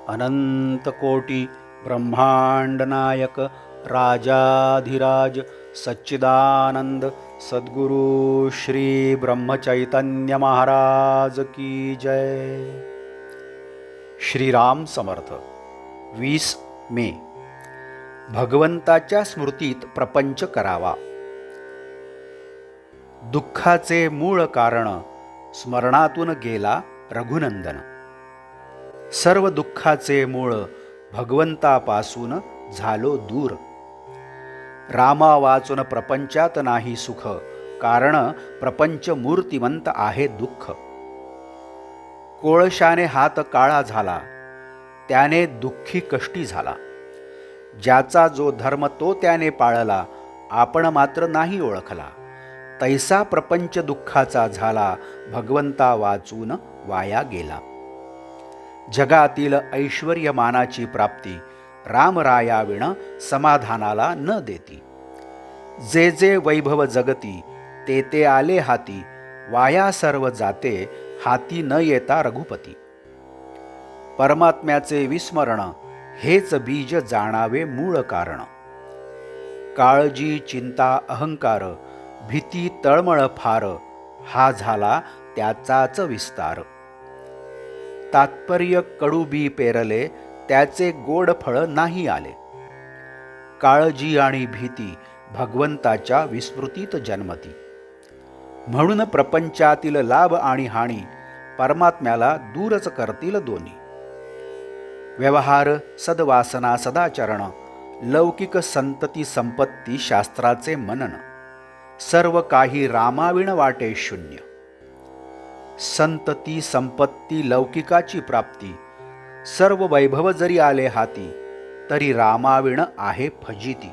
अनंतकोटी ब्रह्मांड नायक राजाधिराज सच्चिदानंद सद्गुरु श्री ब्रह्मचैतन्य महाराज की जय। श्रीराम समर्थ। 20 मे। भगवंताच्या स्मृतीत प्रपंच करावा। दुःखाचे मूळ कारण स्मरणातून गेला रघुनंदन। सर्व दुःखाचे मूळ भगवंतापासून झालो दूर। रामा वाचून प्रपंचात नाही सुख, कारण प्रपंच मूर्तिमंत आहे दुःख। कोळशाने हात काळा झाला, त्याने दुःखी कष्टी झाला। ज्याचा जो धर्म तो त्याने पाळला, आपण मात्र नाही ओळखला। तैसा प्रपंच दुःखाचा झाला, भगवंता वाचून वाया गेला। जगातील ऐश्वर्य मानाची प्राप्ती रामरायाविण समाधानाला न देती। जे जे वैभव जगती ते ते आले हाती, वाया सर्व जाते हाती न येता रघुपती। परमात्म्याचे विस्मरण हेच बीज जाणावे मूळ कारण। काळजी चिंता अहंकार भीती तळमळ फार, हा झाला त्याचाच विस्तार। तात्पर्य कडू बी पेरले, त्याचे गोड फळ नाही आले। काळजी आणि भीती भगवंताच्या विस्मृतीत जन्मती। म्हणून प्रपंचातील लाभ आणि हानी परमात्म्याला दूरच करतील दोन्ही। व्यवहार सद्वासना सदाचरण, लौकिक संतती संपत्ती शास्त्राचे मनन। सर्व काही रामाविण वाटे शून्य। संतती संपत्ती लौकिकाची प्राप्ती, सर्व वैभव जरी आले हाती, तरी रामाविण आहे फजिती।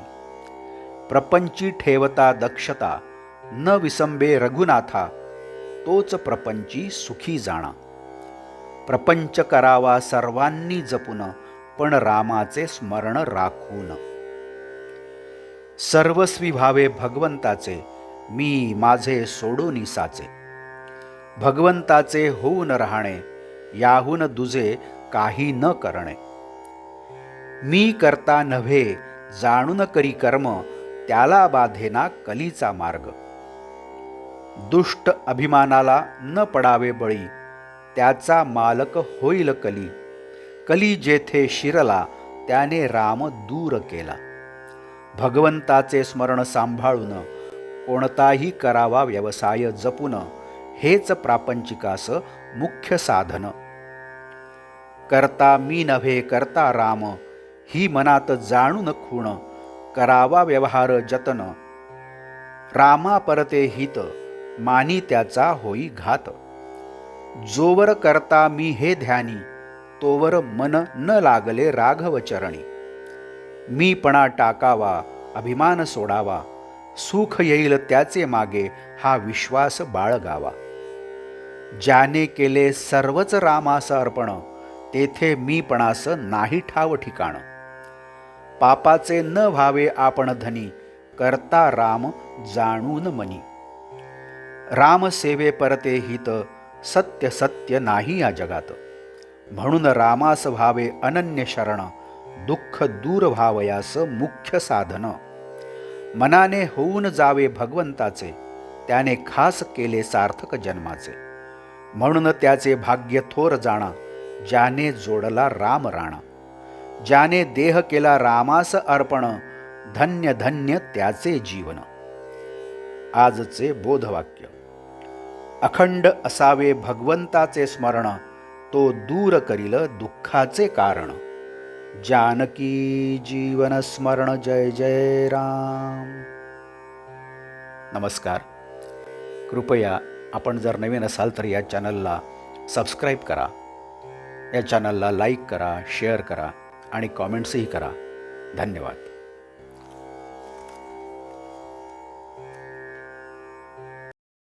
प्रपंची ठेवता दक्षता, न विसंबे रघुनाथा, तोच प्रपंची सुखी जाणा। प्रपंच करावा सर्वांनी जपून, पण रामाचे स्मरण राखून। सर्वस्वी भावे भगवंताचे, मी माझे सोडून साचे। भगवंताचे होऊन राहणे, याहून दुजे काही न करणे। मी करता नव्हे जाणून करी कर्म, त्याला बाधेना कलीचा मार्ग। दुष्ट अभिमानाला न पडावे बळी, त्याचा मालक होईल कली। कली जेथे शिरला, त्याने राम दूर केला। भगवंताचे स्मरण सांभाळून, कोणताही करावा व्यवसाय जपून, हेच प्रापंचिकास मुख्य साधन। करता मी नव्हे करता राम, ही मनात जाणून खूण, करावा व्यवहार जतन। रामा परते हित, मानी त्याचा होई घात। जोवर करता मी हे ध्यानी, तोवर मन न लागले राघव चरणी। मीपणा टाकावा अभिमान सोडावा, सुख येईल त्याचे मागे हा विश्वास बाळगावा। ज्याने केले सर्वच रामास अर्पण, तेथे मीपणास नाही ठाव ठिकाण। पापाचे न व्हावे आपण धनी, करता राम जाणून मनी। राम सेवे परते हित, सत्य सत्य नाही या जगात। म्हणून रामास व्हावे अनन्य शरण, दुःख दूर व्हावयास मुख्य साधन। मनाने होऊन जावे भगवंताचे, त्याने खास केले सार्थक जन्माचे। म्हणून त्याचे भाग्य थोर जाणा, ज्याने जोडला राम राणा। ज्याने देह केला रामास अर्पण, धन्य धन्य त्याचे जीवन। आजचे बोधवाक्य। अखंड असावे भगवंताचे स्मरण, तो दूर करील दुःखाचे कारण। जानकी जीवन स्मरण जय जय राम। नमस्कार। कृपया आपण जर नवीन असाल तर या चॅनलला सबस्क्राईब करा, या चॅनलला लाईक करा, शेअर करा आणि कॉमेंट्सही करा। धन्यवाद।